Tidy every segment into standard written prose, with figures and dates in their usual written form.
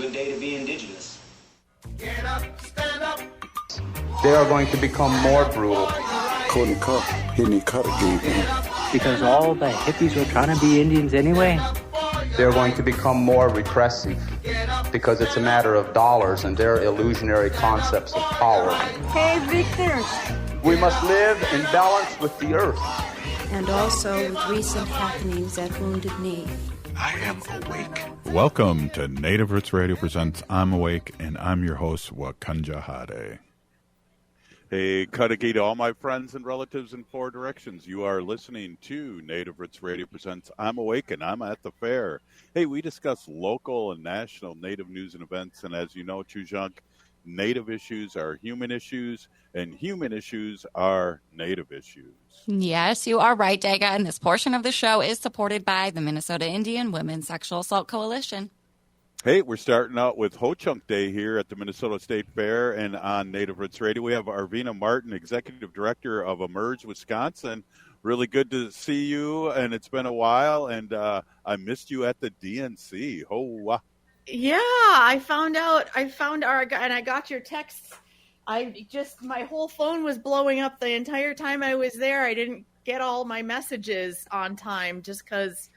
good day to be indigenous. Get up, stand up. They are going to become more brutal. Couldn't cut, hitting cut again. Because all the hippies were trying to be Indians anyway. They're going to become more repressive because it's a matter of dollars and their illusionary concepts of power. Hey, Victor. We must live in balance with the earth. And also with recent happenings at Wounded Knee. I am awake. Welcome to Native Roots Radio presents I'm Awake, and I'm your host, Wakanja Hade. Hey, Cudahy to all my friends and relatives in four directions. You are listening to Native Roots Radio presents I'm Awake, and I'm at the fair. Hey, we discuss local and national Native news and events, and as you know, Chujunk, Native issues are human issues, and human issues are Native issues. Yes, you are right, Daga, and this portion of the show is supported by the Minnesota Indian Women's Sexual Assault Coalition. Hey, we're starting out with Ho-Chunk Day here at the Minnesota State Fair and on Native Roots Radio. We have Arvina Martin, Executive Director of Emerge Wisconsin. Really good to see you, and it's been a while, and I missed you at the DNC. Oh, wow. Yeah, I found our guy, and I got your texts. My whole phone was blowing up the entire time I was there. I didn't get all my messages on time just because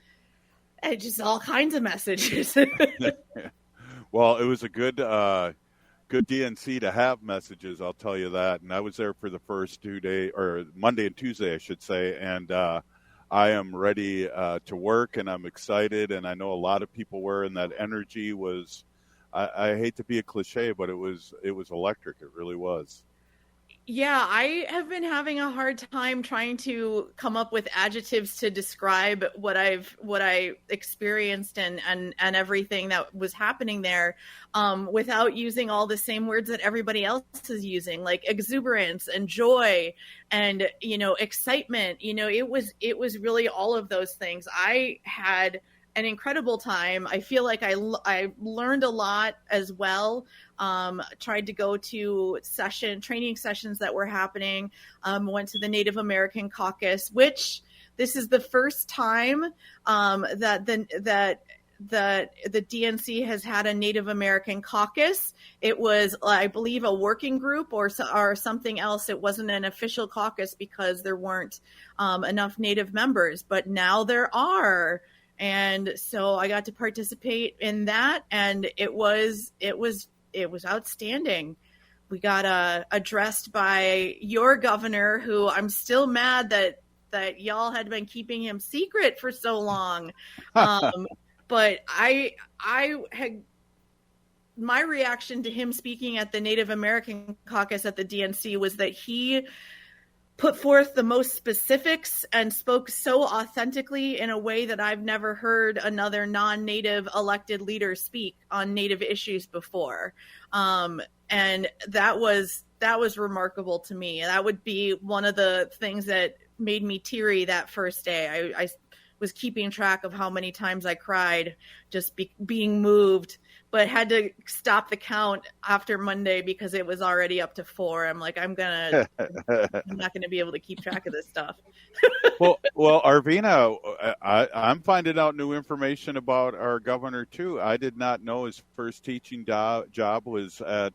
just all kinds of messages. Well, it was a good DNC to have messages, I'll tell you that. And I was there for the first 2 days, or Monday and Tuesday, I should say. And I am ready to work, and I'm excited. And I know a lot of people were, and that energy was, I hate to be a cliche, but it was electric. It really was. Yeah, I have been having a hard time trying to come up with adjectives to describe what I experienced and everything that was happening there, without using all the same words that everybody else is using, like exuberance and joy and, excitement. It was really all of those things. I had an incredible time. I feel like I learned a lot as well. Tried to go to training sessions that were happening. Went to the Native American Caucus, which this is the first time that the DNC has had a Native American caucus. It was, I believe, a working group or something else. It wasn't an official caucus because there weren't enough Native members, but now there are. And so I got to participate in that, and it was outstanding. We got addressed by your governor, who I'm still mad that y'all had been keeping him secret for so long. But I had my reaction to him speaking at the Native American Caucus at the DNC was that he put forth the most specifics and spoke so authentically in a way that I've never heard another non-Native elected leader speak on Native issues before. And that was remarkable to me. That would be one of the things that made me teary that first day. I was keeping track of how many times I cried just being moved, but had to stop the count after Monday because it was already up to 4. I'm like, I'm not going to be able to keep track of this stuff. Well, Arvina, I'm finding out new information about our governor too. I did not know his first teaching job was at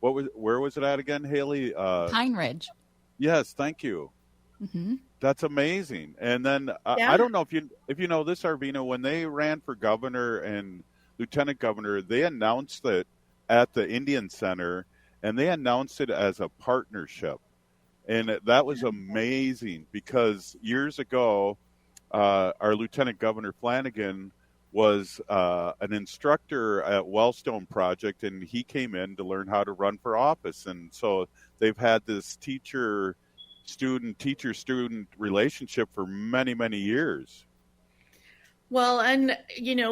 where was it at again, Haley? Pine Ridge. Yes, thank you. Mm-hmm. That's amazing. And then I don't know if you know this, Arvina, when they ran for governor and lieutenant governor, they announced it at the Indian Center, and they announced it as a partnership. And that was amazing because years ago, our Lieutenant Governor Flanagan was an instructor at Wellstone Project, and he came in to learn how to run for office. And so they've had this teacher-student relationship for many, many years. Well, and,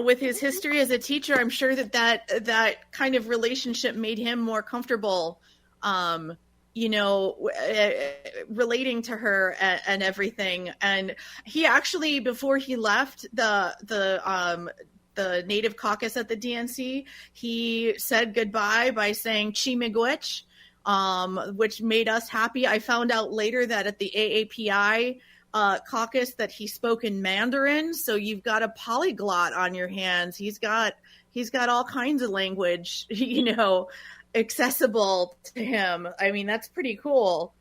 with his history as a teacher, I'm sure that kind of relationship made him more comfortable, relating to her and everything. And he actually, before he left the Native Caucus at the DNC, he said goodbye by saying "Chi miigwech," which made us happy. I found out later that at the AAPI caucus that he spoke in Mandarin. So you've got a polyglot on your hands. He's got he's got all kinds of language, accessible to him. I mean, that's pretty cool.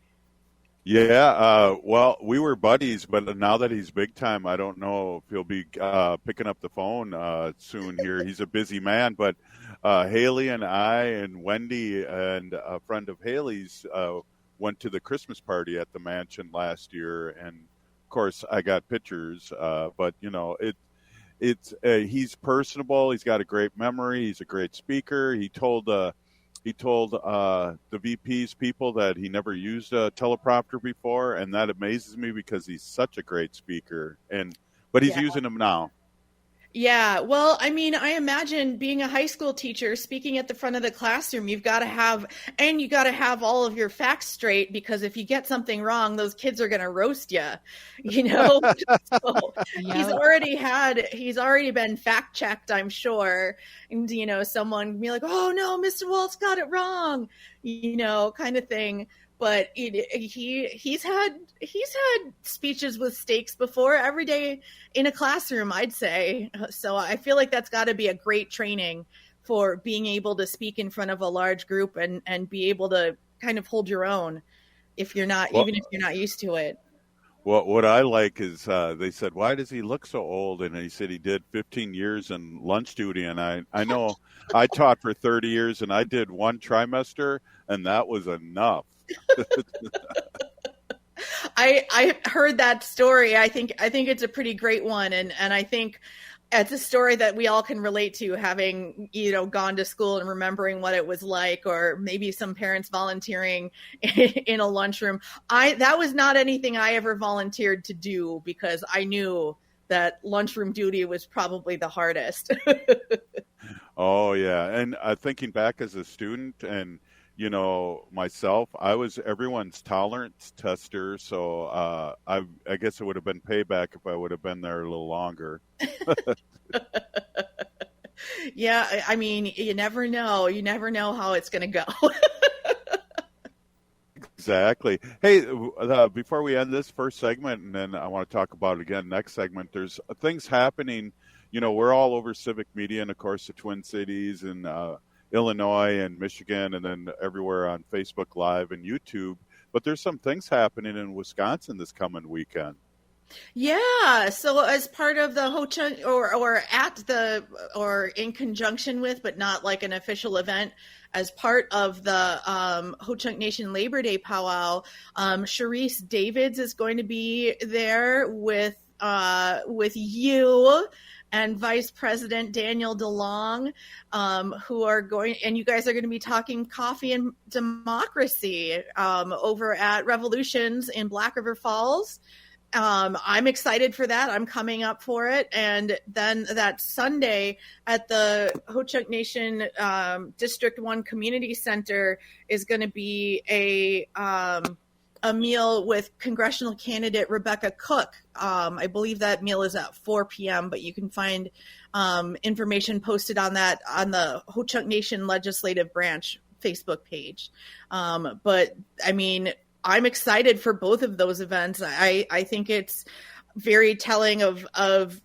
Yeah, well, we were buddies, but now that he's big time, I don't know if he'll be picking up the phone soon here. He's a busy man, but Haley and I and Wendy and a friend of Haley's went to the Christmas party at the mansion last year, and of course I got pictures, but he's personable. He's got a great memory. He's a great speaker. He told the VP's people that he never used a teleprompter before, and that amazes me because he's such a great speaker. But he's using them now. Yeah, well, I mean, I imagine being a high school teacher, speaking at the front of the classroom, you got to have all of your facts straight, because if you get something wrong, those kids are going to roast you, So he's already been fact checked, I'm sure. And, someone be like, oh no, Mr. Waltz got it wrong, kind of thing. But he's had speeches with stakes before, every day in a classroom, I'd say. So I feel like that's got to be a great training for being able to speak in front of a large group and be able to kind of hold your own even if you're not used to it. Well, what I like is they said, why does he look so old? And he said he did 15 years in lunch duty. And I know I taught for 30 years and I did one trimester, and that was enough. I heard that story. I think it's a pretty great one, and I think it's a story that we all can relate to, having gone to school and remembering what it was like, or maybe some parents volunteering in a lunchroom. That was not anything I ever volunteered to do, because I knew that lunchroom duty was probably the hardest. Oh yeah, and thinking back as a student and myself, I was everyone's tolerance tester, so I guess it would have been payback if I would have been there a little longer. Yeah, I mean, you never know. You never know how it's going to go. Exactly. Hey, before we end this first segment, and then I want to talk about it again next segment, there's things happening. We're all over civic media, and of course the Twin Cities and Illinois and Michigan, and then everywhere on Facebook Live and YouTube. But there's some things happening in Wisconsin this coming weekend. Yeah. So as part of the Ho-Chunk, or in conjunction with, but not like an official event, as part of the Ho-Chunk Nation Labor Day powwow, Sharice Davids is going to be there with you and Vice President Daniel DeLong, who are going, and you guys are going to be talking coffee and democracy over at Revolutions in Black River Falls. I'm excited for that. I'm coming up for it. And then that Sunday at the Ho-Chunk Nation District 1 Community Center is going to be a meal with congressional candidate Rebecca Cook. I believe that meal is at 4 p.m., but you can find information posted on that on the Ho-Chunk Nation Legislative Branch Facebook page. But I mean, I'm excited for both of those events. I think it's very telling about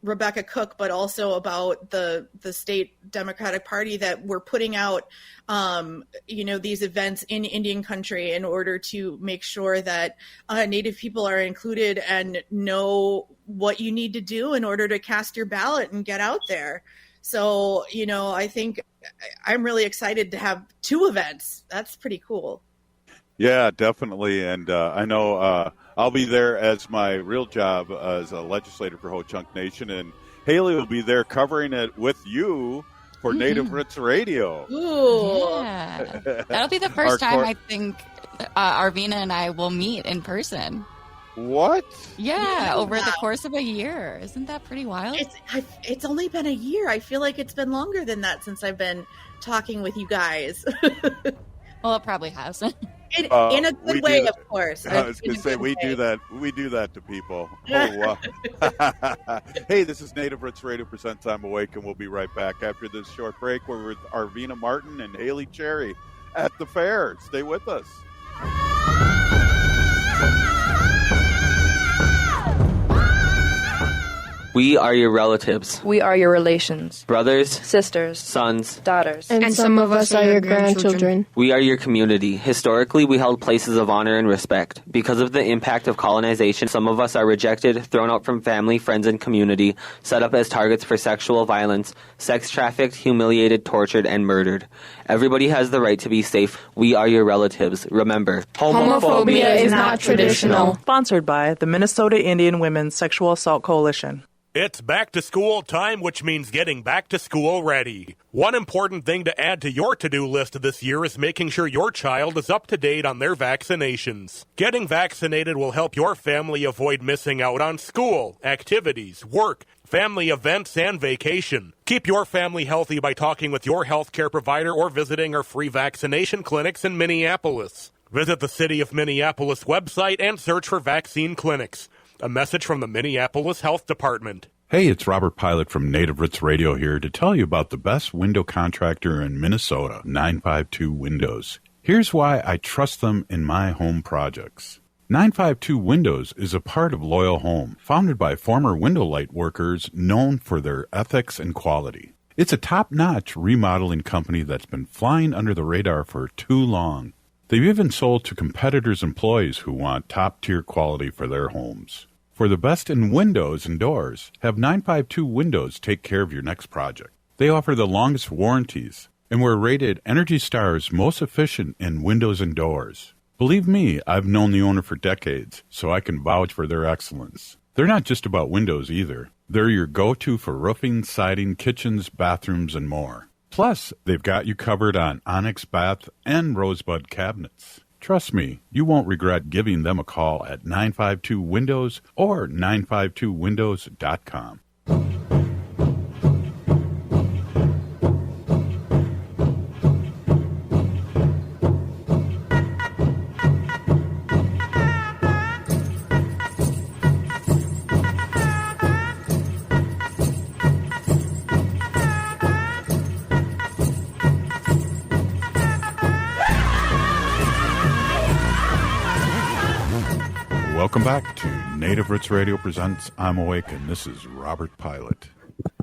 Rebecca Cook, but also about the state Democratic Party, that we're putting out, these events in Indian country in order to make sure that Native people are included and know what you need to do in order to cast your ballot and get out there. So, I think I'm really excited to have two events. That's pretty cool. Yeah, definitely. And I know I'll be there as my real job as a legislator for Ho-Chunk Nation, and Haley will be there covering it with you for Native Roots Radio. Ooh. Yeah. That'll be the first time I think Arvina and I will meet in person. What? Yeah, over the course of a year. Isn't that pretty wild? It's only been a year. I feel like it's been longer than that since I've been talking with you guys. Well, it probably hasn't. In a good way, of course. I was going to say, we do that to people. Oh, wow. Hey, this is Native Roots Radio presents I'm Awake, and we'll be right back after this short break. We're with Arvina Martin and Haley Cherry at the fair. Stay with us. We are your relatives. We are your relations. Brothers, sisters, sons, daughters. And some of us are your grandchildren. We are your community. Historically, we held places of honor and respect. Because of the impact of colonization, some of us are rejected, thrown out from family, friends, and community, set up as targets for sexual violence, sex trafficked, humiliated, tortured, and murdered. Everybody has the right to be safe. We are your relatives. Remember, homophobia is not traditional. Sponsored by the Minnesota Indian Women's Sexual Assault Coalition. It's back to school time, which means getting back to school ready. One important thing to add to your to-do list this year is making sure your child is up to date on their vaccinations. Getting vaccinated will help your family avoid missing out on school, activities, work, family events, and vacation. Keep your family healthy by talking with your healthcare provider or visiting our free vaccination clinics in Minneapolis. Visit the City of Minneapolis website and search for vaccine clinics. A message from the Minneapolis Health Department. Hey, it's Robert Pilot from Native Roots Radio here to tell you about the best window contractor in Minnesota, 952 Windows. Here's why I trust them in my home projects. 952 Windows is a part of Loyal Home, founded by former window light workers known for their ethics and quality. It's a top-notch remodeling company that's been flying under the radar for too long. They've even sold to competitors' employees who want top-tier quality for their homes. For the best in windows and doors, have 952 Windows take care of your next project. They offer the longest warranties and were rated Energy Star's most efficient in windows and doors. Believe me, I've known the owner for decades, so I can vouch for their excellence. They're not just about windows either. They're your go-to for roofing, siding, kitchens, bathrooms, and more. Plus, they've got you covered on onyx bath and rosebud cabinets. Trust me, you won't regret giving them a call at 952 Windows or 952windows.com. Welcome back to Native Roots Radio presents I'm Awake, and this is Robert Pilot.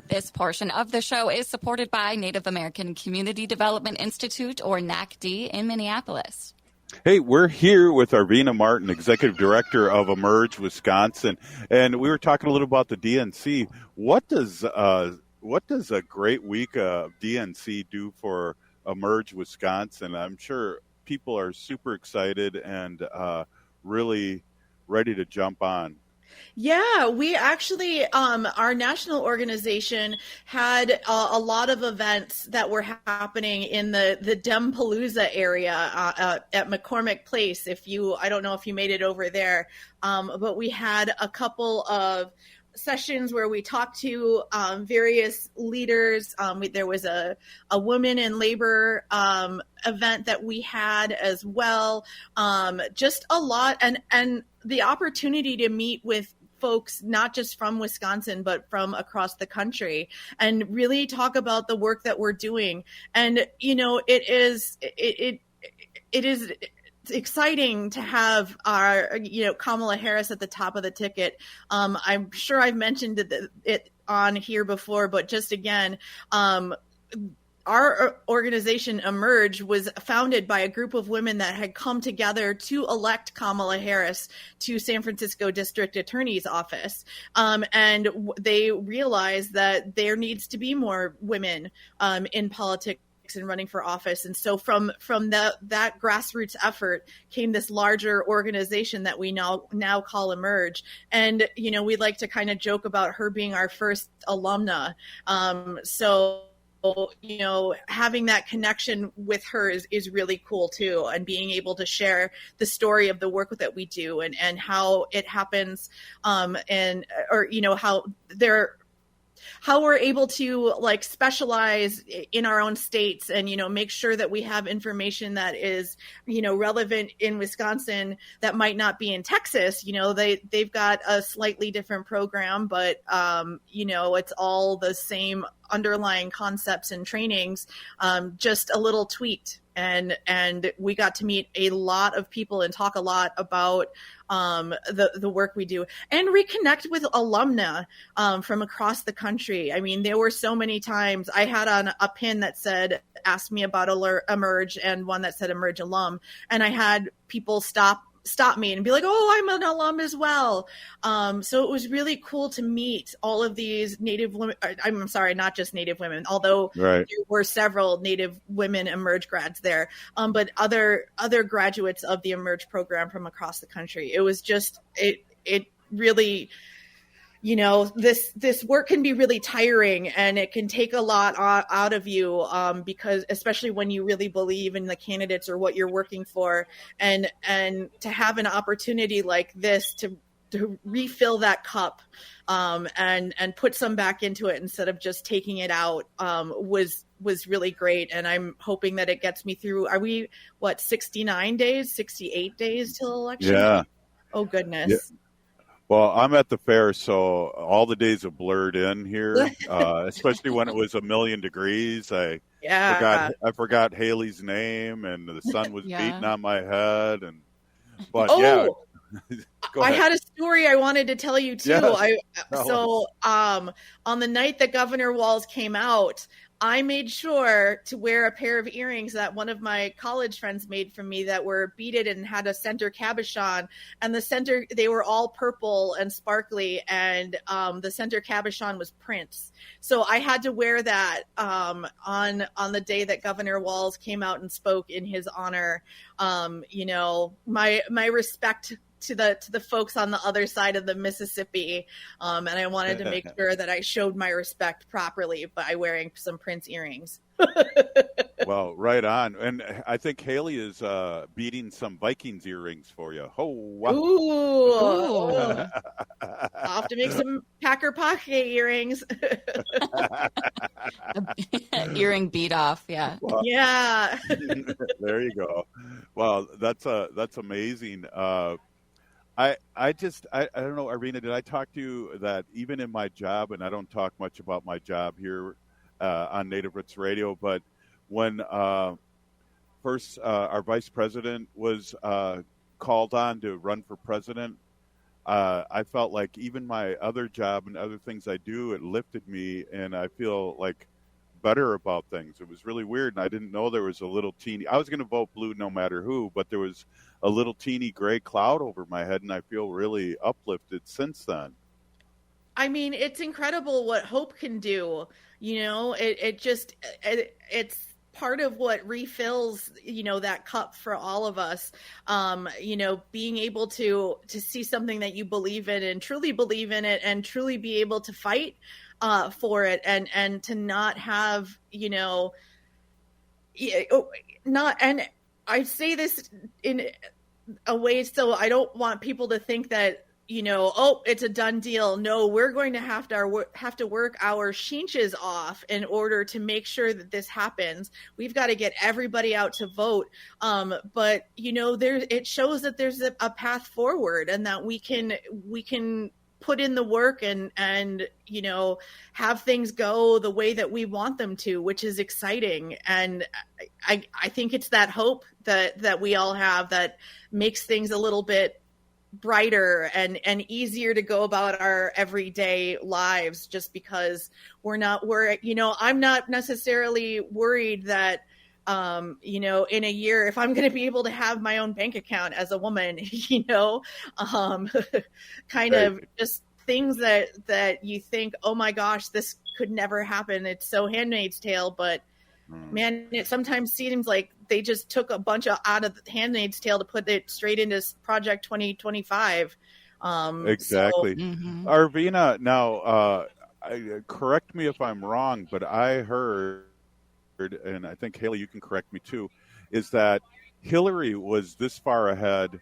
This portion of the show is supported by Native American Community Development Institute, or NACD, in Minneapolis. Hey, we're here with Arvina Martin, Executive Director of Emerge Wisconsin, and we were talking a little about the DNC. What does a great week of DNC do for Emerge Wisconsin? I'm sure people are super excited and really ready to jump on. Yeah, we actually, our national organization had a lot of events that were happening in the Dempalooza area at McCormick Place. I don't know if you made it over there, but we had a couple of sessions where we talked to various leaders. There was a women in labor event that we had as well. Just a lot, and the opportunity to meet with folks not just from Wisconsin but from across the country and really talk about the work that we're doing. And it is exciting to have our Kamala Harris at the top of the ticket. I'm sure I've mentioned it on here before, but just again, our organization Emerge was founded by a group of women that had come together to elect Kamala Harris to San Francisco District Attorney's Office. And they realized that there needs to be more women in politics and running for office. And so from that grassroots effort came this larger organization that we now call Emerge. And, we'd like to kind of joke about her being our first alumna. Having that connection with her is really cool too, and being able to share the story of the work that we do and how it happens, how we're able to specialize in our own states and, make sure that we have information that is, relevant in Wisconsin that might not be in Texas. They've got a slightly different program, but, it's all the same underlying concepts and trainings, just a little tweaked. and we got to meet a lot of people and talk a lot about the work we do and reconnect with alumna from across the country. I mean, there were so many times I had on a pin that said, ask me about Emerge, and one that said Emerge alum. And I had people stop me and be like, oh, I'm an alum as well. So it was really cool to meet all of these Native women. I'm sorry, not just Native women, although there were several Native women Emerge grads there, but other graduates of the Emerge program from across the country. It was just, it really, you know, this work can be really tiring, and it can take a lot out of you, because especially when you really believe in the candidates or what you're working for, and to have an opportunity like this to refill that cup, and put some back into it instead of just taking it out, was really great. And I'm hoping that it gets me through. Are we 68 days till election? Yeah. Oh goodness. Yeah. Well, I'm at the fair, so all the days have blurred in here, especially when it was 1,000,000 degrees. I forgot Haley's name, and the sun was beating on my head. I had a story I wanted to tell you too. Yes. On the night that Governor Walz came out, I made sure to wear a pair of earrings that one of my college friends made for me that were beaded and had a center cabochon. And they were all purple and sparkly, and the center cabochon was Prince. So I had to wear that on the day that Governor Walz came out and spoke in his honor. You know, my respect to the folks on the other side of the Mississippi. And I wanted to make sure that I showed my respect properly by wearing some Prince earrings. Well, right on. And I think Haley is beating some Vikings earrings for you. Oh, wow. Ooh. I'll have to make some Packer pocket earrings. Earring beat off. Yeah. Well, yeah. There you go. Well, that's amazing. I don't know, Arvina, did I talk to you that even in my job, and I don't talk much about my job here on Native Roots Radio, but when first our vice president was called on to run for president, I felt like even my other job and other things I do, it lifted me, and I feel like better about things. It was really weird, and I didn't know there was a little teeny, I was going to vote blue no matter who, but there was a little teeny gray cloud over my head, and I feel really uplifted since then. I mean, it's incredible what hope can do. You know, it's part of what refills, you know, that cup for all of us. You know, being able to see something that you believe in and truly believe in it, and truly be able to fight for it, and to not have, you know, and I say this in a way so I don't want people to think that, you know, oh, it's a done deal. No, we're going to have to work our shinches off in order to make sure that this happens. We've got to get everybody out to vote. But you know, it shows that there's a path forward, and that we can put in the work and you know, have things go the way that we want them to, which is exciting. And I think it's that hope that we all have that makes things a little bit brighter and easier to go about our everyday lives, just because I'm not necessarily worried that you know, in a year, if I'm going to be able to have my own bank account as a woman, you know, kind of just things that you think, oh my gosh, this could never happen. It's so Handmaid's Tale, but man, it sometimes seems like they just took a bunch out of Handmaid's Tale to put it straight into Project 2025. Exactly. Arvina, now, correct me if I'm wrong, but I heard, and I think Haley, you can correct me too, is that Hillary was this far ahead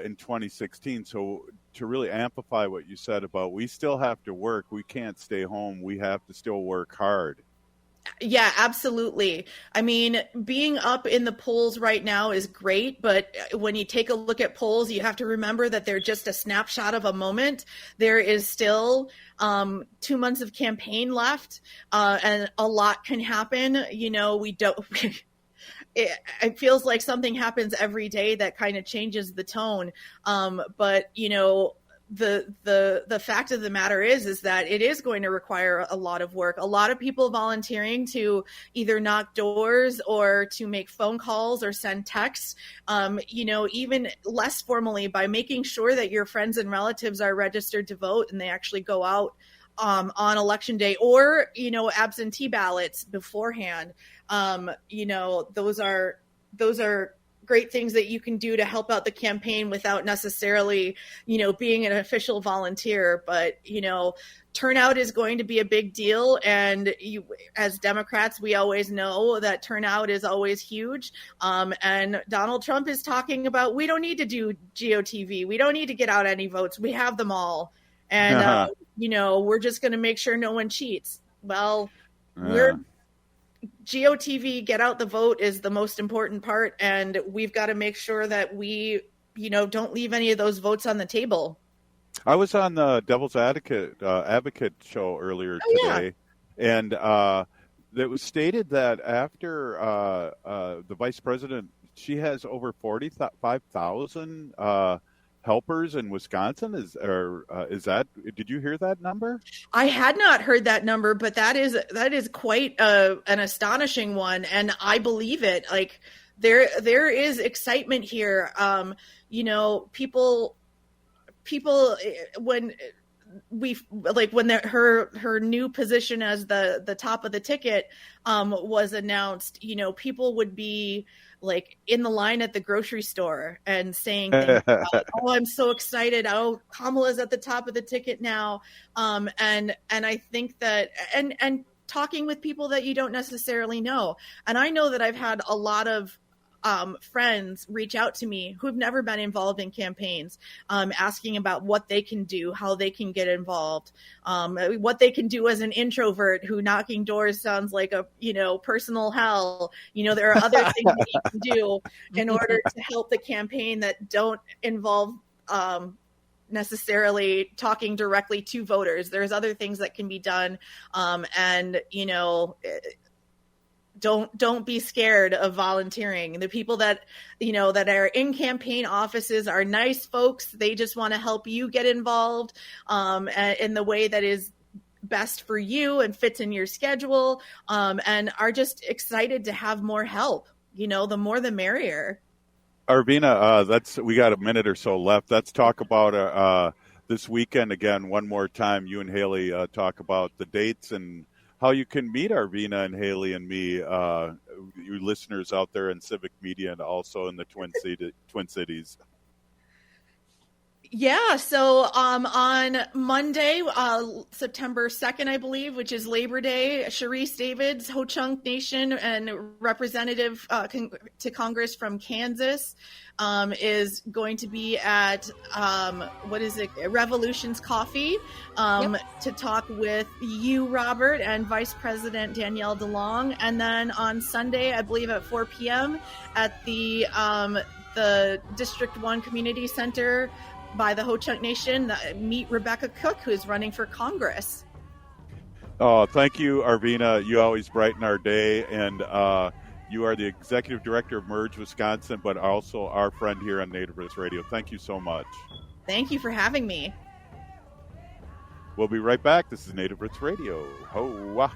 in 2016. So to really amplify what you said about, we still have to work, we can't stay home, we have to still work hard. Yeah, absolutely. I mean, being up in the polls right now is great, but when you take a look at polls, you have to remember that they're just a snapshot of a moment. There is still 2 months of campaign left, and a lot can happen. You know, it feels like something happens every day that kind of changes the tone. But, you know, the fact of the matter is that it is going to require a lot of work. A lot of people volunteering to either knock doors or to make phone calls or send texts, you know, even less formally by making sure that your friends and relatives are registered to vote and they actually go out on election day, or, you know, absentee ballots beforehand. You know, those are great things that you can do to help out the campaign without necessarily, you know, being an official volunteer. But, you know, turnout is going to be a big deal. And as Democrats, we always know that turnout is always huge. And Donald Trump is talking about, we don't need to do GOTV. We don't need to get out any votes. We have them all. And, you know, we're just going to make sure no one cheats. Well, GOTV, get out the vote, is the most important part. And we've got to make sure that we, you know, don't leave any of those votes on the table. I was on the Devil's Advocate show earlier today, and it was stated that after the vice president, she has over 45,000 helpers in Wisconsin. Is that? Did you hear that number? I had not heard that number, but that is quite an astonishing one, and I believe it. Like there is excitement here. You know, people when her new position as the top of the ticket was announced, you know, people would be like in the line at the grocery store and saying, "Oh, I'm so excited! Oh, Kamala's at the top of the ticket now." And I think that and talking with people that you don't necessarily know, and I know that I've had a lot of friends reach out to me who've never been involved in campaigns, asking about what they can do, how they can get involved, what they can do as an introvert who knocking doors sounds like a, you know, personal hell. You know, there are other things that you can do in order to help the campaign that don't involve necessarily talking directly to voters. There's other things that can be done. And, you know, don't be scared of volunteering. The people that, you know, that are in campaign offices are nice folks. They just want to help you get involved in the way that is best for you and fits in your schedule, and are just excited to have more help. You know, the more the merrier. Arvina, we got a minute or so left. Let's talk about this weekend again one more time. You and Haley talk about the dates and how you can meet Arvina and Haley and me, you listeners out there in civic media and also in the Twin Cities. Yeah, so on Monday, September 2nd, I believe, which is Labor Day, Sharice Davids, Ho-Chunk Nation and representative to Congress from Kansas, is going to be at, Revolutions Coffee, to talk with you, Robert, and Vice President Danielle DeLong. And then on Sunday, I believe at 4 p.m. at the District 1 Community Center by the Ho-Chunk Nation, meet Rebecca Cook, who is running for Congress. Oh, thank you, Arvina. You always brighten our day, and you are the executive director of Merge Wisconsin, but also our friend here on Native Roots Radio. Thank you so much. Thank you for having me. We'll be right back. This is Native Roots Radio. Ho-wah.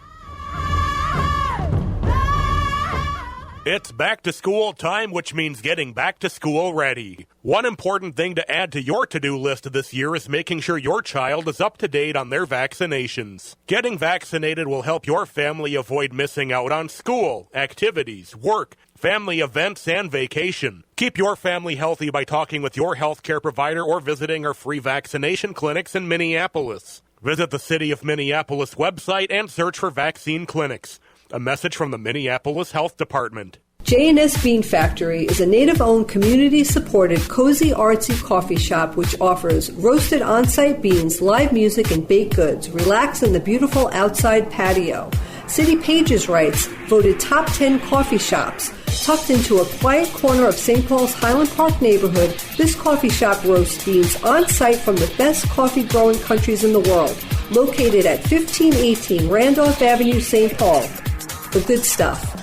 It's back to school time, which means getting back to school ready. One important thing to add to your to-do list this year is making sure your child is up to date on their vaccinations. Getting vaccinated will help your family avoid missing out on school, activities, work, family events, and vacation. Keep your family healthy by talking with your healthcare provider or visiting our free vaccination clinics in Minneapolis. Visit the City of Minneapolis website and search for vaccine clinics. A message from the Minneapolis Health Department. J&S Bean Factory is a native-owned, community-supported, cozy, artsy coffee shop which offers roasted on-site beans, live music, and baked goods. Relax in the beautiful outside patio. City Pages writes, voted top 10 coffee shops. Tucked into a quiet corner of St. Paul's Highland Park neighborhood, this coffee shop roasts beans on-site from the best coffee-growing countries in the world. Located at 1518 Randolph Avenue, St. Paul. The good stuff.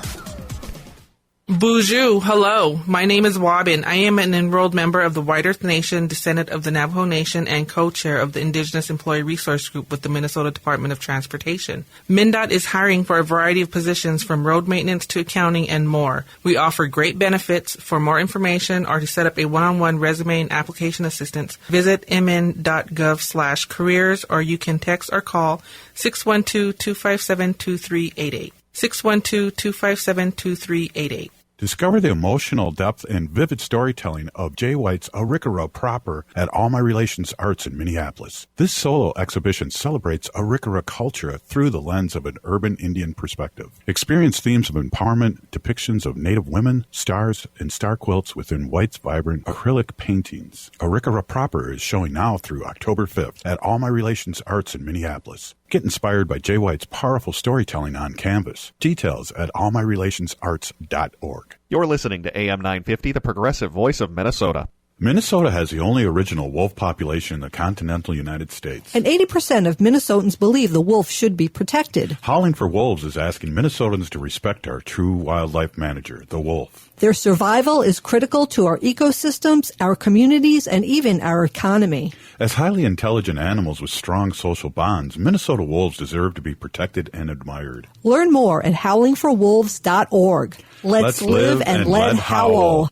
Bonjour, hello. My name is Wabin. I am an enrolled member of the White Earth Nation, descendant of the Navajo Nation, and co-chair of the Indigenous Employee Resource Group with the Minnesota Department of Transportation. MnDOT is hiring for a variety of positions from road maintenance to accounting and more. We offer great benefits. For more information or to set up a one-on-one resume and application assistance, visit mn.gov/careers, or you can text or call 612-257-2388. 612-257-2388. Discover the emotional depth and vivid storytelling of Jay White's Arikara Proper at All My Relations Arts in Minneapolis. This solo exhibition celebrates Arikara culture through the lens of an urban Indian perspective. Experience themes of empowerment, depictions of Native women, stars, and star quilts within White's vibrant acrylic paintings. Arikara Proper is showing now through October 5th at All My Relations Arts in Minneapolis. Get inspired by Jay White's powerful storytelling on canvas. Details at allmyrelationsarts.org. You're listening to AM 950, the progressive voice of Minnesota. Minnesota has the only original wolf population in the continental United States. And 80% of Minnesotans believe the wolf should be protected. Howling for Wolves is asking Minnesotans to respect our true wildlife manager, the wolf. Their survival is critical to our ecosystems, our communities, and even our economy. As highly intelligent animals with strong social bonds, Minnesota wolves deserve to be protected and admired. Learn more at howlingforwolves.org. Let's live and let howl.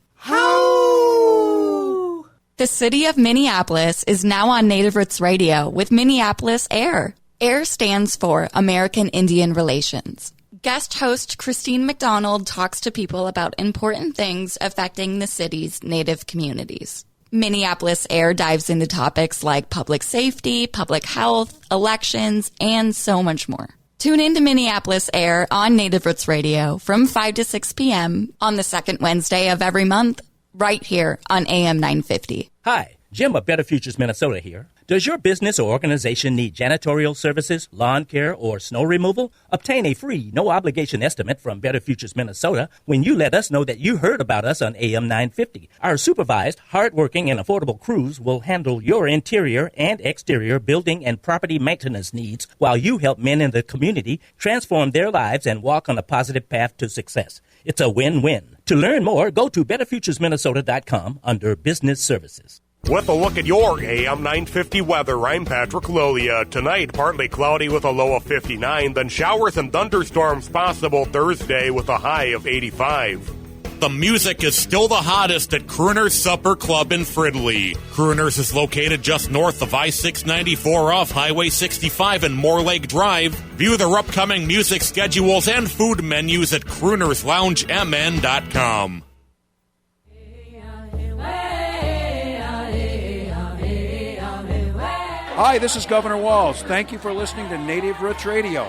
The city of Minneapolis is now on Native Roots Radio with Minneapolis AIR. AIR stands for American Indian Relations. Guest host Christine McDonald talks to people about important things affecting the city's Native communities. Minneapolis AIR dives into topics like public safety, public health, elections, and so much more. Tune in to Minneapolis AIR on Native Roots Radio from 5 to 6 p.m. on the second Wednesday of every month, right here on AM 950. Hi, Jim of Better Futures Minnesota here. Does your business or organization need janitorial services, lawn care, or snow removal? Obtain a free, no-obligation estimate from Better Futures Minnesota when you let us know that you heard about us on AM 950. Our supervised, hard-working, and affordable crews will handle your interior and exterior building and property maintenance needs while you help men in the community transform their lives and walk on a positive path to success. It's a win-win. To learn more, go to betterfuturesminnesota.com under Business Services. With a look at your AM 950 weather, I'm Patrick Lolia. Tonight, partly cloudy with a low of 59, then showers and thunderstorms possible Thursday with a high of 85. The music is still the hottest at Crooner's Supper Club in Fridley. Crooner's is located just north of I-694 off Highway 65 and Moore Lake Drive. View their upcoming music schedules and food menus at croonersloungemn.com. Hi, this is Governor Walz. Thank you for listening to Native Roots Radio.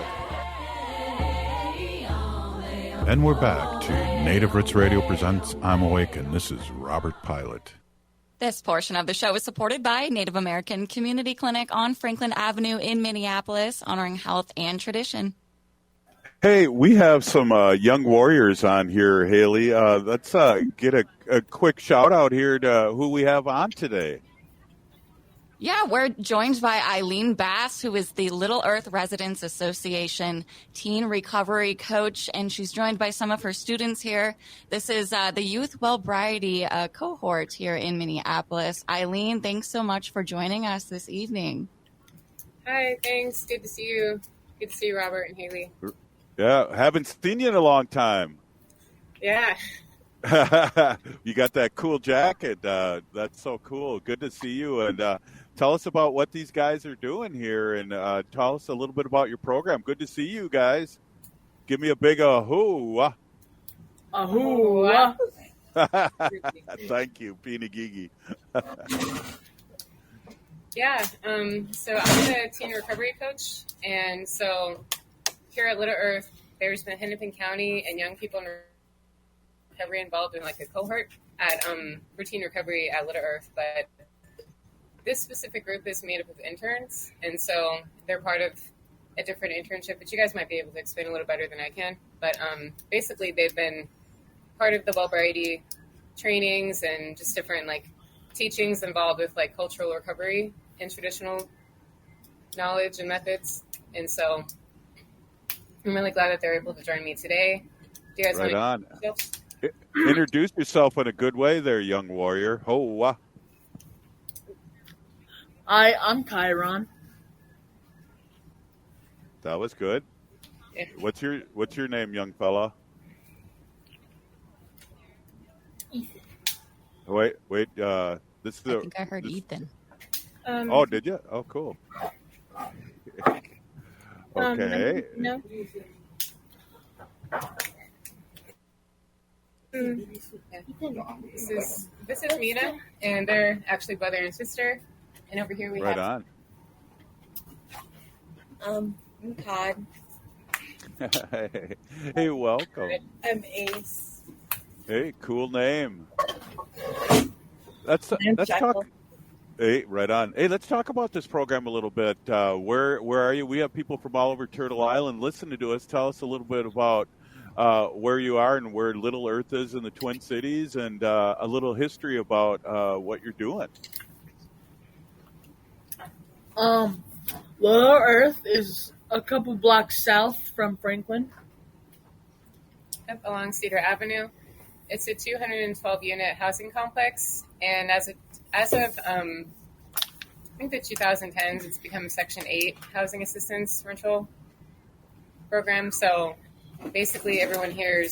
And we're back to Native Roots Radio presents I'm Awake, and this is Robert Pilot. This portion of the show is supported by Native American Community Clinic on Franklin Avenue in Minneapolis, honoring health and tradition. Hey, we have some young warriors on here, Haley. Let's get a quick shout out here to who we have on today. Yeah, we're joined by Eileen Bass, who is the Little Earth Residents Association teen recovery coach, and she's joined by some of her students here. This is the Youth Wellbriety cohort here in Minneapolis. Eileen, thanks so much for joining us this evening. Hi, thanks. Good to see you. Good to see you, Robert and Haley. Yeah, haven't seen you in a long time. Yeah. You got that cool jacket. That's so cool. Good to see you. And tell us about what these guys are doing here, and tell us a little bit about your program. Good to see you guys. Give me a big ahoo. Ahoo. Thank you, Peeny Gigi. Yeah, so I'm a teen recovery coach, and so here at Little Earth, there's been Hennepin County and young people in recovery involved in like a cohort at routine recovery at Little Earth, but this specific group is made up of interns, and so they're part of a different internship, which you guys might be able to explain a little better than I can. But basically, they've been part of the Wellbriety trainings and just different like teachings involved with like cultural recovery and traditional knowledge and methods. And so I'm really glad that they're able to join me today. Do you guys right want on. to Introduce yourself in a good way there, young warrior. I'm Chiron. That was good. Yeah. What's your name, young fella? Ethan. Wait. This is I think I heard Ethan. Oh, did you? Oh, cool. Okay. No. This is Mina, and they're actually brother and sister. And over here we right have. On. I'm Todd. Hey, welcome. I'm Ace. Hey, cool name. Let's talk. Hey, right on. Hey, let's talk about this program a little bit. Where are you? We have people from all over Turtle Island listening to us. Tell us a little bit about where you are and where Little Earth is in the Twin Cities, and a little history about what you're doing. Little Earth is a couple blocks south from Franklin. Up along Cedar Avenue. It's a 212-unit housing complex, and as of I think the 2010s, it's become Section 8 housing assistance rental program. So basically, everyone here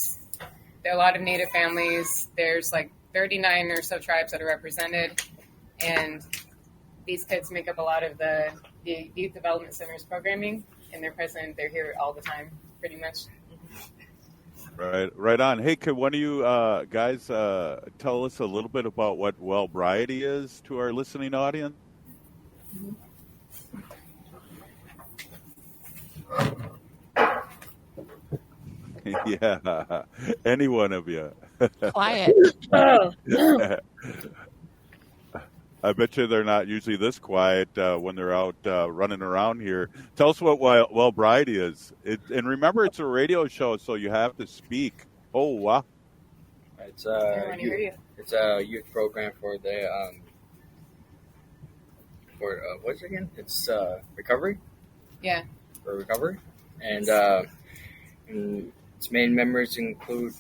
there are a lot of Native families. There's like 39 or so tribes that are represented, and these kids make up a lot of the Youth Development Center's programming, and they're here all the time, pretty much. Right on. Hey, could one of you guys tell us a little bit about what Wellbriety is to our listening audience? Yeah, any one of you. Quiet. I bet you they're not usually this quiet when they're out running around here. Tell us what Wellbriety is. And remember, it's a radio show, so you have to speak. Oh, wow. It's a youth program for the what's it again? It's recovery. Yeah. For recovery, and its main members include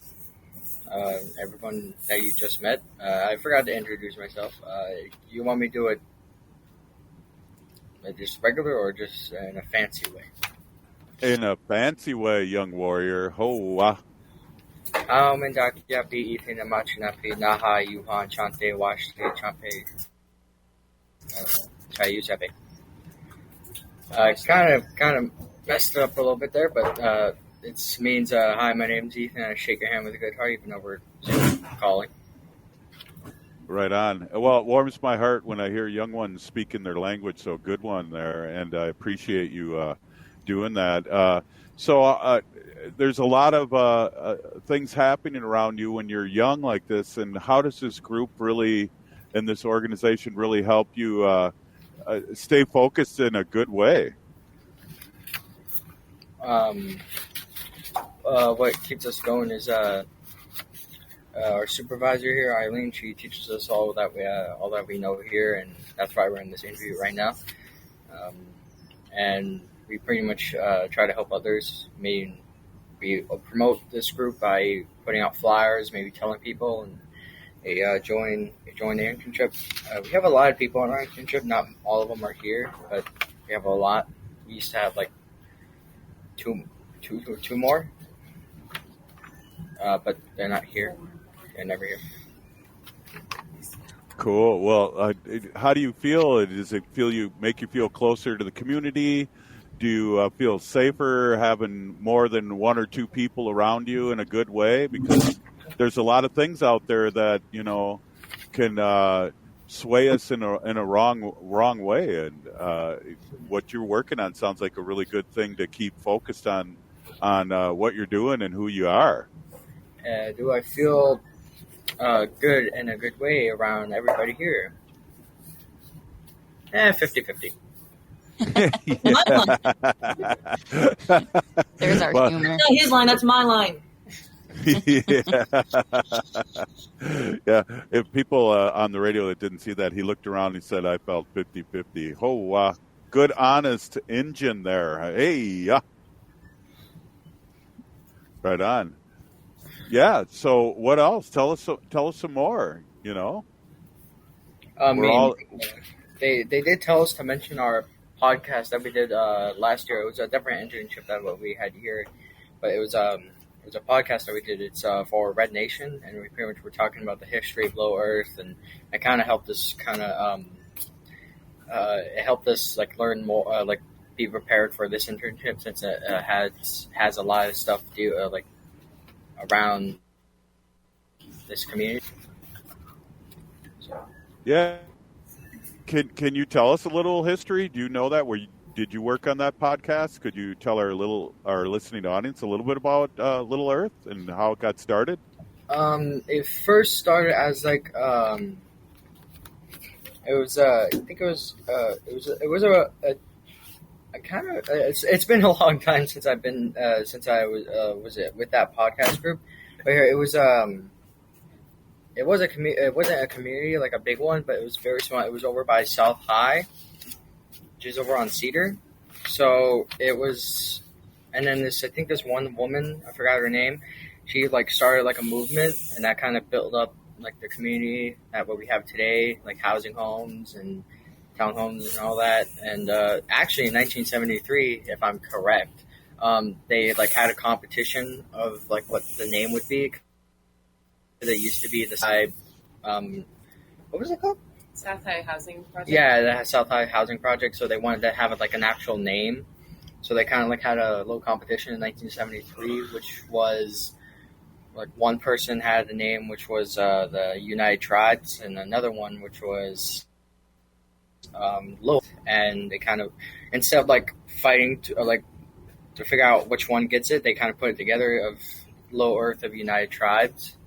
everyone that you just met. I forgot to introduce myself. You want me to do it just regular or just in a fancy way? In a fancy way, young warrior. Ho wa. Mendakiapi Ethan Amachinapi Naha Yuhan Chante Washte Champe Chayusape. Kind of messed it up a little bit there, but it means hi, my name's Ethan. I shake your hand with a good heart, even though we're Zoom calling. Right on. Well, it warms my heart when I hear young ones speaking their language. So good one there, and I appreciate you doing that. So there's a lot of things happening around you when you're young like this, and how does this group really, and this organization really help you stay focused in a good way? What keeps us going is our supervisor here, Eileen. She teaches us all that we know here, and that's why we're in this interview right now. And we pretty much try to help others. Maybe we promote this group by putting out flyers, maybe telling people, and they join the internship. We have a lot of people on our internship. Not all of them are here, but we have a lot. We used to have like two more. But they're not here. They're never here. Cool. Well, how do you feel? Does it make you feel closer to the community? Do you feel safer having more than one or two people around you in a good way? Because there's a lot of things out there that can sway us in a wrong way. And what you're working on sounds like a really good thing to keep focused on what you're doing and who you are. Do I feel good in a good way around everybody here? 50-50. There's our humor. No, his line, that's my line. Yeah. If people on the radio that didn't see that, he looked around and he said, I felt 50-50. Oh, good, honest engine there. Hey. Right on. Yeah. So what else? Tell us some more. You know. They did tell us to mention our podcast that we did last year. It was a different internship than what we had here, but it was a podcast that we did. It's for Red Nation, and we pretty much were talking about the history of Low Earth, and it kind of helped us it helped us like learn more, like be prepared for this internship, since it has a lot of stuff to do like around this community. So. Yeah. Can you tell us a little history? Do you know that? Did you work on that podcast? Could you tell our listening audience a little bit about Little Earth and how it got started? It first started as like it was a kind of it's been a long time since I've been since I was with that podcast group, but here it was it wasn't a community like a big one, but it was very small. It was over by South High, which is over on Cedar. So it was, and then I think this one woman, I forgot her name, she like started like a movement, and that kind of built up like the community at what we have today, like housing homes and townhomes and all that. And actually in 1973, if I'm correct, they like had a competition of like what the name would be. That used to be the side, what was it called? South High Housing Project. Yeah, the South High Housing Project. So they wanted to have like an actual name. So they kind of like had a little competition in 1973, which was like one person had the name, which was the United Tribes, and another one which was Low. And they kind of, instead of like fighting to figure out which one gets it, they kind of put it together of Low Earth of United Tribes.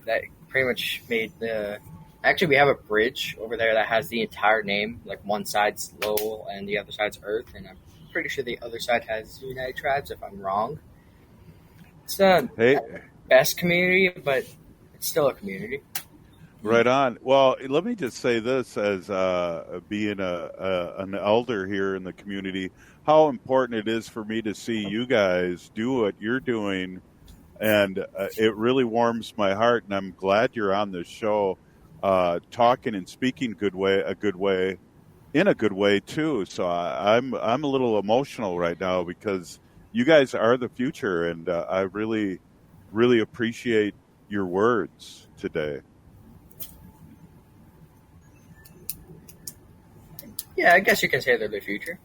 That pretty much made the. Actually, we have a bridge over there that has the entire name. Like one side's Lowell and the other side's Earth, and I'm pretty sure the other side has United Tribes. If I'm wrong, it's not best community, but it's still a community. Right on. Well, let me just say this as being an elder here in the community, how important it is for me to see you guys do what you're doing. And it really warms my heart, and I'm glad you're on this show, talking and speaking in a good way too. So I'm a little emotional right now because you guys are the future, and I really, really appreciate your words today. Yeah, I guess you can say they're the future.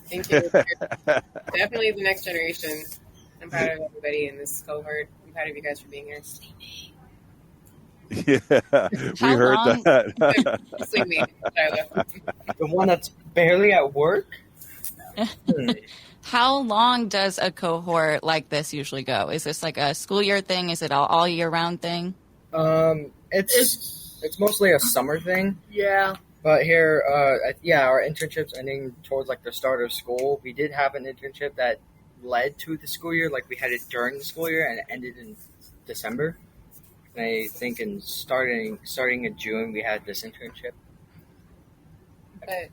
Thank you. Definitely the next generation. I'm proud of everybody in this cohort. I'm proud of you guys for being here. Yeah, we heard that. The one that's barely at work? How long does a cohort like this usually go? Is this like a school year thing? Is it all year round thing? It's mostly a summer thing. Yeah. But here, our internship's ending towards like the start of school. We did have an internship that led to the school year, like we had it during the school year, and it ended in December. And I think starting in June we had this internship. But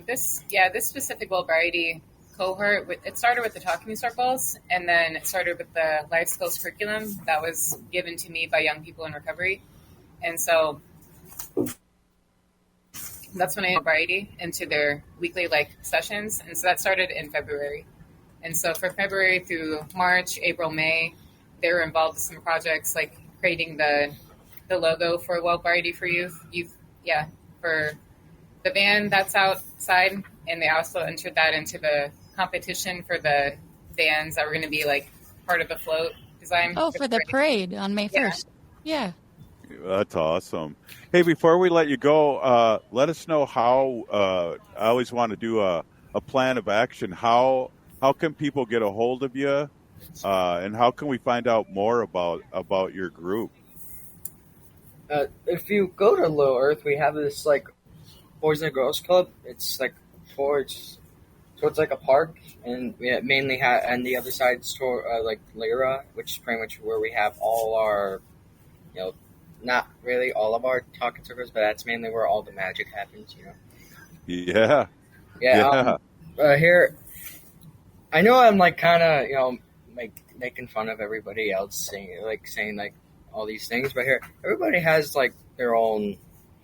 this specific Wellbriety cohort, it started with the talking circles, and then it started with the life skills curriculum that was given to me by young people in recovery, and so that's when I had Wellbriety into their weekly sessions, and so that started in February. And so for February through March, April, May, they were involved with some projects like creating the logo for Wellbriety for Youth, for the van that's outside. And they also entered that into the competition for the vans that were going to be part of the float design. Oh, for the parade on May 1st. Yeah. That's awesome. Hey, before we let you go, let us know how, I always want to do a plan of action. How can people get a hold of you, and how can we find out more about your group? If you go to Low Earth, we have this Boys and Girls Club. It's towards, so it's like a park, and we mainly have, and the other side's LERA, which is pretty much where we have all our, not really all of our talking circles, but that's mainly where all the magic happens. Yeah. Here. I know I'm kind of, making fun of everybody else, saying all these things. But here, everybody has like their own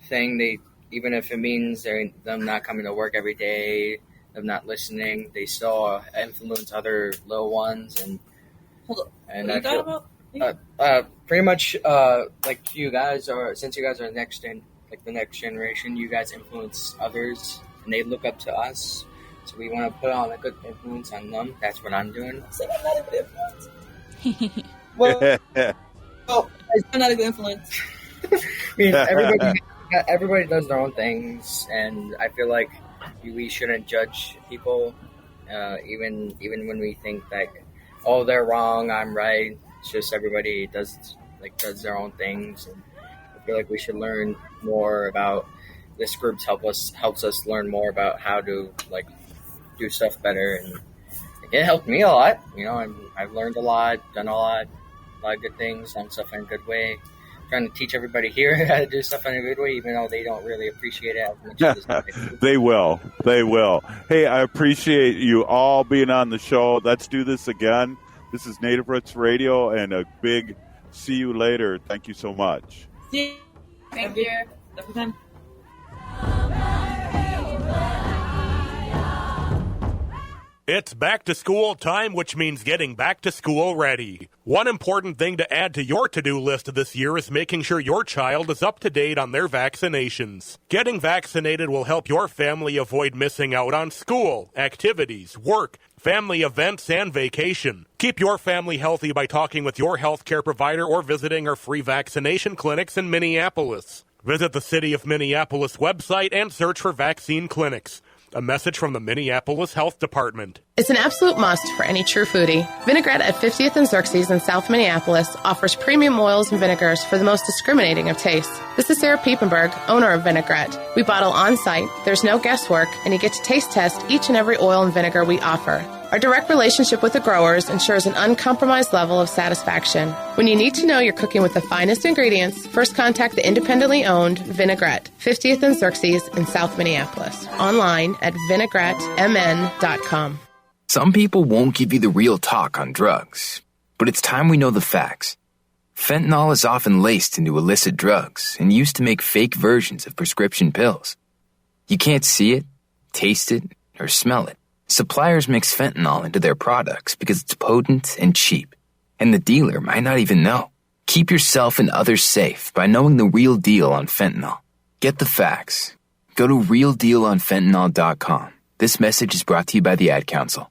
thing. Even if it means them not coming to work every day, them not listening, they still influence other little ones. And I feel pretty much like you guys are, since you guys are the next generation, you guys influence others, and they look up to us. So we want to put on a good influence on them. That's what I'm doing. So I'm not a good influence. Well, I'm not a good influence. I mean, everybody does their own things, and I feel like we shouldn't judge people, even when we think like, oh, they're wrong, I'm right. It's just everybody does their own things, and I feel like we should learn more about. This group helps us learn more about how to like do stuff better, and it helped me a lot. And I've learned a lot, done a lot of good things, done stuff in a good way. Trying to teach everybody here how to do stuff in a good way, even though they don't really appreciate it as much as they do. They will. Hey, I appreciate you all being on the show. Let's do this again. This is Native Roots Radio, and a big see you later. Thank you so much. See you. Thank you. Every time. It's back to school time, which means getting back to school ready. One important thing to add to your to-do list this year is making sure your child is up to date on their vaccinations. Getting vaccinated will help your family avoid missing out on school, activities, work, family events, and vacation. Keep your family healthy by talking with your healthcare provider or visiting our free vaccination clinics in Minneapolis. Visit the City of Minneapolis website and search for vaccine clinics. A message from the Minneapolis Health Department. It's an absolute must for any true foodie. Vinaigrette at 50th and Xerxes in South Minneapolis offers premium oils and vinegars for the most discriminating of tastes. This is Sarah Piepenberg, owner of Vinaigrette. We bottle on-site, there's no guesswork, and you get to taste test each and every oil and vinegar we offer. Our direct relationship with the growers ensures an uncompromised level of satisfaction. When you need to know you're cooking with the finest ingredients, first contact the independently owned Vinaigrette, 50th and Xerxes in South Minneapolis. Online at vinaigrettemn.com. Some people won't give you the real talk on drugs, but it's time we know the facts. Fentanyl is often laced into illicit drugs and used to make fake versions of prescription pills. You can't see it, taste it, or smell it. Suppliers mix fentanyl into their products because it's potent and cheap, and the dealer might not even know. Keep yourself and others safe by knowing the real deal on fentanyl. Get the facts. Go to realdealonfentanyl.com. This message is brought to you by the Ad Council.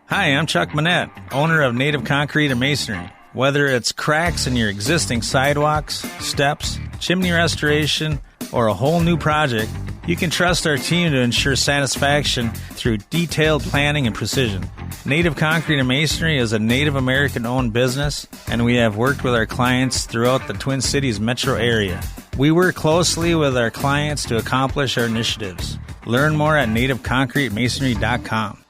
Hi, I'm Chuck Manette, owner of Native Concrete and Masonry. Whether it's cracks in your existing sidewalks, steps, chimney restoration, or a whole new project, you can trust our team to ensure satisfaction through detailed planning and precision. Native Concrete and Masonry is a Native American-owned business, and we have worked with our clients throughout the Twin Cities metro area. We work closely with our clients to accomplish our initiatives. Learn more at nativeconcretemasonry.com.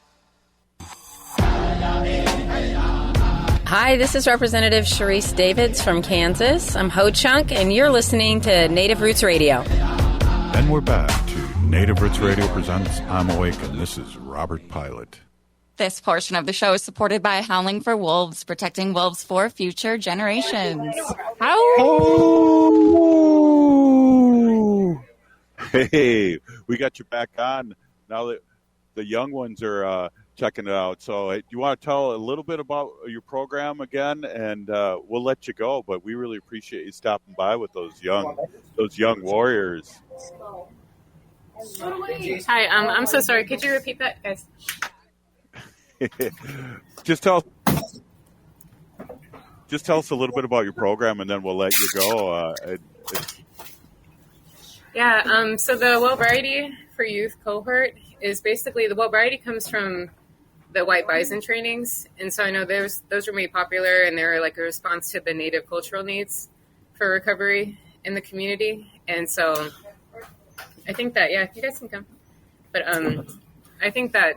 Hi, this is Representative Sharice Davids from Kansas. I'm Ho Chunk, and you're listening to Native Roots Radio. And we're back to Native Roots Radio presents I'm Awake, and this is Robert Pilot. This portion of the show is supported by Howling for Wolves, protecting wolves for future generations. Oh! Hey, we got you back on now that the young ones are checking it out. So do you want to tell a little bit about your program again, and we'll let you go, but we really appreciate you stopping by with those young warriors. Hi, I'm so sorry. Could you repeat that, guys? Just tell us a little bit about your program, and then we'll let you go. So the Wellbriety for Youth cohort is basically, the Wellbriety comes from the White Bison trainings, and so I know those were made popular, and they're like a response to the Native cultural needs for recovery in the community. And so I think that, you guys can come. But I think that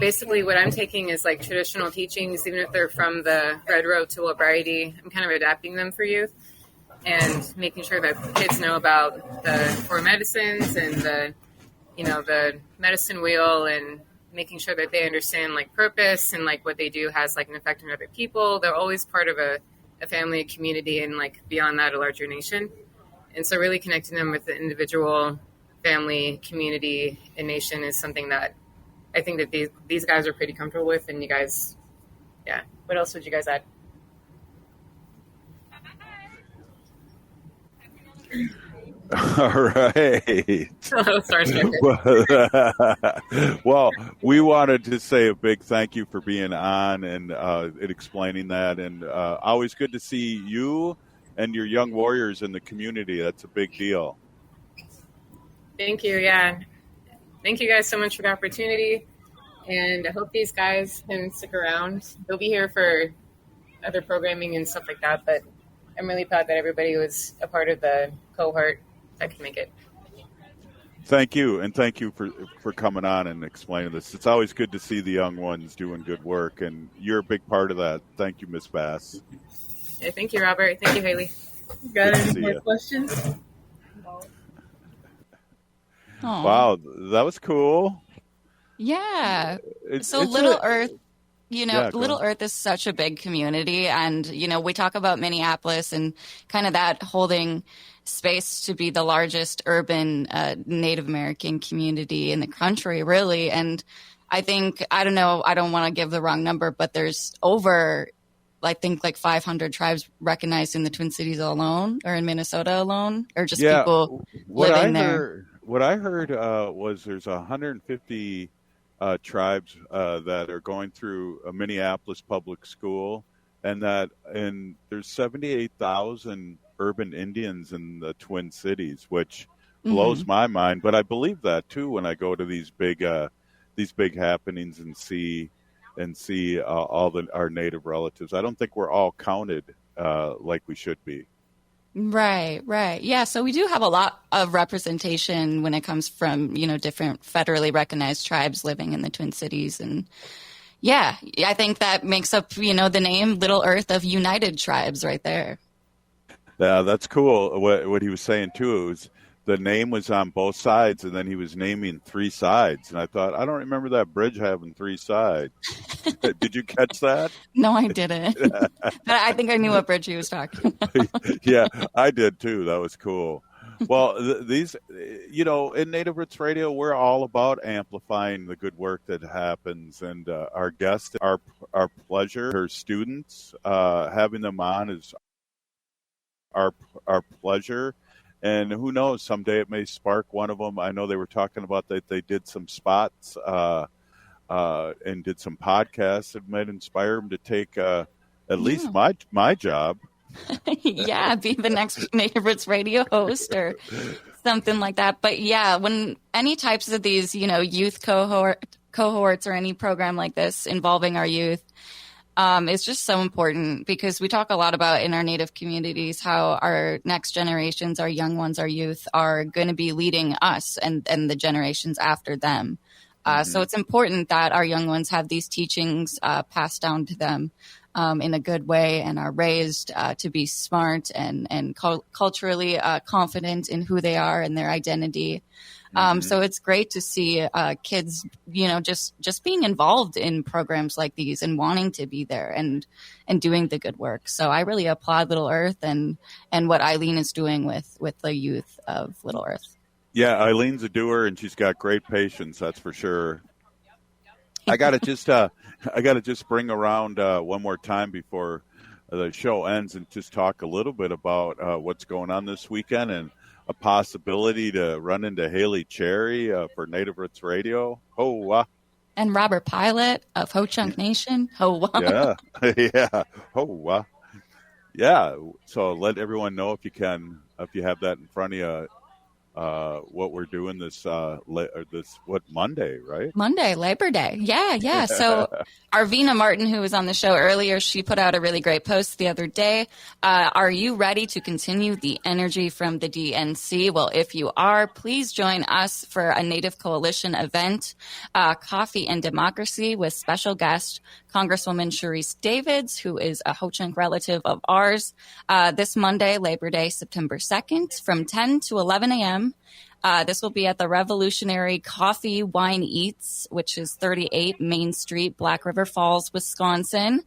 basically what I'm taking is like traditional teachings, even if they're from the Red Road to Wellbriety, I'm kind of adapting them for youth and making sure that kids know about the four medicines and the medicine wheel and making sure that they understand like purpose and like what they do has like an effect on other people. They're always part of a family, a community, and like beyond that, a larger nation. And so really connecting them with the individual, family, community, and nation is something that I think that these guys are pretty comfortable with. And you guys, yeah. What else would you guys add? All right. Well, we wanted to say a big thank you for being on and explaining that. And always good to see you and your young warriors in the community. That's a big deal. Thank you. Yeah. Thank you guys so much for the opportunity. And I hope these guys can stick around. They'll be here for other programming and stuff like that. But I'm really proud that everybody was a part of the cohort that could make it. Thank you. And thank you for coming on and explaining this. It's always good to see the young ones doing good work. And you're a big part of that. Thank you, Ms. Bass. Yeah, thank you, Robert. Thank you, Haley. You got any more questions? Aww. Wow, that was cool. Yeah. It's Little Earth, Little Earth is such a big community. And, we talk about Minneapolis and kind of that holding space to be the largest urban Native American community in the country, really. And I think, I don't know, I don't want to give the wrong number, but there's over, I think, like 500 tribes recognized in the Twin Cities alone, or in Minnesota alone, or just people living there. What I heard was there's 150 tribes that are going through a Minneapolis public school, and there's 78,000 urban Indians in the Twin Cities, which blows my mind. But I believe that too when I go to these big happenings and see all our Native relatives. I don't think we're all counted like we should be. Right. Yeah. So we do have a lot of representation when it comes from, different federally recognized tribes living in the Twin Cities. And yeah, I think that makes up, the name Little Earth of United Tribes right there. Yeah, that's cool. What he was saying too, the name was on both sides, and then he was naming 3 sides. And I thought, I don't remember that bridge having 3 sides. Did you catch that? No, I didn't. But I think I knew what bridge he was talking about. Yeah, I did too. That was cool. Well, these, in Native Roots Radio, we're all about amplifying the good work that happens. And our guests, our pleasure, her students, having them on is our pleasure. And who knows, someday it may spark one of them. I know they were talking about that they did some spots and did some podcasts that might inspire them to take at least my job. Yeah, be the next Native Roots Radio host or something like that. But yeah, when any types of these, youth cohorts or any program like this involving our youth, it's just so important because we talk a lot about in our Native communities how our next generations, our young ones, our youth are going to be leading us and the generations after them. So it's important that our young ones have these teachings passed down to them in a good way and are raised to be smart and culturally confident in who they are and their identity. So it's great to see kids, just being involved in programs like these and wanting to be there and doing the good work. So I really applaud Little Earth and what Eileen is doing with the youth of Little Earth. Yeah, Eileen's a doer and she's got great patience. That's for sure. I gotta just bring around one more time before the show ends and just talk a little bit about what's going on this weekend and a possibility to run into Haley Cherry for Native Roots Radio. And Robert Pilot of Ho-Chunk Nation. Yeah. Yeah. So let everyone know if you have that in front of you, what we're doing this Monday, right? Monday, Labor Day. Yeah. So Arvina Martin, who was on the show earlier, she put out a really great post the other day. Are you ready to continue the energy from the DNC? Well, if you are, please join us for a Native Coalition event, Coffee and Democracy, with special guest Congresswoman Sharice Davids, who is a Ho-Chunk relative of ours, this Monday, Labor Day, September 2nd, from 10 to 11 a.m. This will be at the Revolutionary Coffee Wine Eats, which is 38 Main Street, Black River Falls, Wisconsin.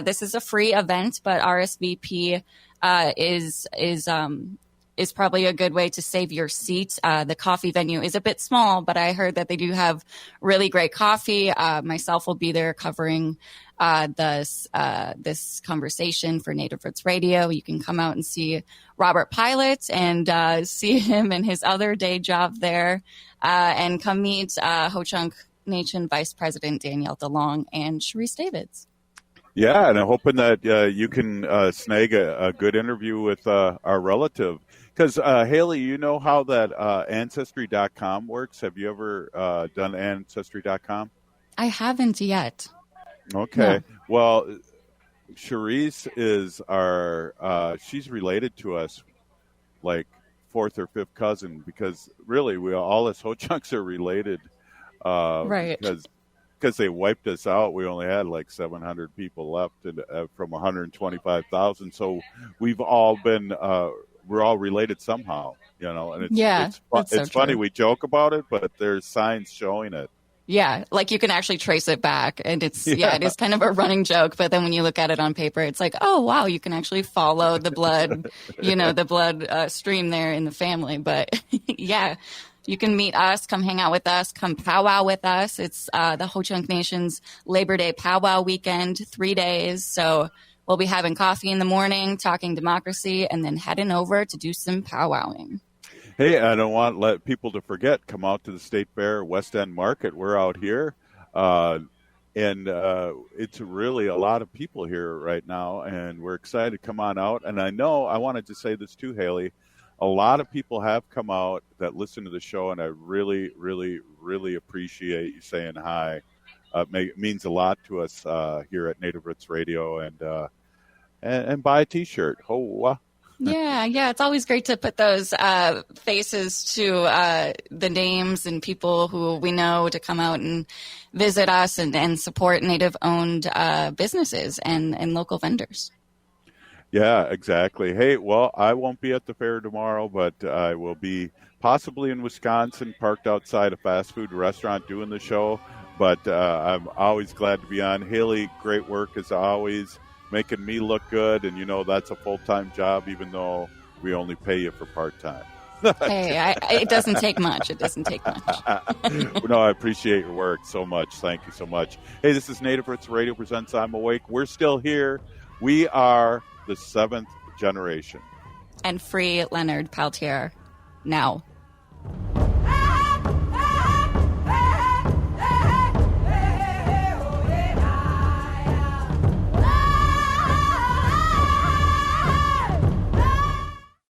This is a free event, but RSVP is probably a good way to save your seat. The coffee venue is a bit small, but I heard that they do have really great coffee. Myself will be there covering this conversation for Native Roots Radio. You can come out and see Robert Pilot and see him in his other day job there, and come meet Ho-Chunk Nation Vice President Danielle DeLong and Sharice Davids. Yeah, and I'm hoping that you can snag a good interview with our relative. Because, Haley, you know how that Ancestry.com works? Have you ever done Ancestry.com? I haven't yet. Okay. No. Well, Sharice is she's related to us like fourth or fifth cousin, because really all us Ho-Chunks are related. Right. Because they wiped us out. We only had like 700 people left from 125,000. So we've all been, we're all related somehow, and it's funny. We joke about it, but there's signs showing it. Yeah, like you can actually trace it back, and it is kind of a running joke. But then when you look at it on paper, it's like, oh wow, you can actually follow the blood, the blood stream there in the family. But yeah, you can meet us, come hang out with us, come powwow with us. It's the Ho-Chunk Nation's Labor Day powwow weekend, 3 days. So we'll be having coffee in the morning, talking democracy, and then heading over to do some powwowing. Hey, I don't want to let people to forget, come out to the State Fair West End Market. We're out here, and it's really a lot of people here right now, and we're excited to come on out. And I wanted to say this too, Haley, a lot of people have come out that listen to the show, and I really, really, really appreciate you saying hi. It means a lot to us here at Native Roots Radio, and buy a T-shirt. Oh, Yeah. It's always great to put those faces to the names and people who we know to come out and visit us and support Native-owned businesses and local vendors. Yeah, exactly. Hey, well, I won't be at the fair tomorrow, but I will be possibly in Wisconsin, parked outside a fast food restaurant doing the show. But I'm always glad to be on. Haley, great work as always, making me look good. And, that's a full-time job, even though we only pay you for part-time. Hey, it doesn't take much. It doesn't take much. No, I appreciate your work so much. Thank you so much. Hey, this is Native Roots Radio presents I'm Awake. We're still here. We are the 7th generation. And free Leonard Peltier now.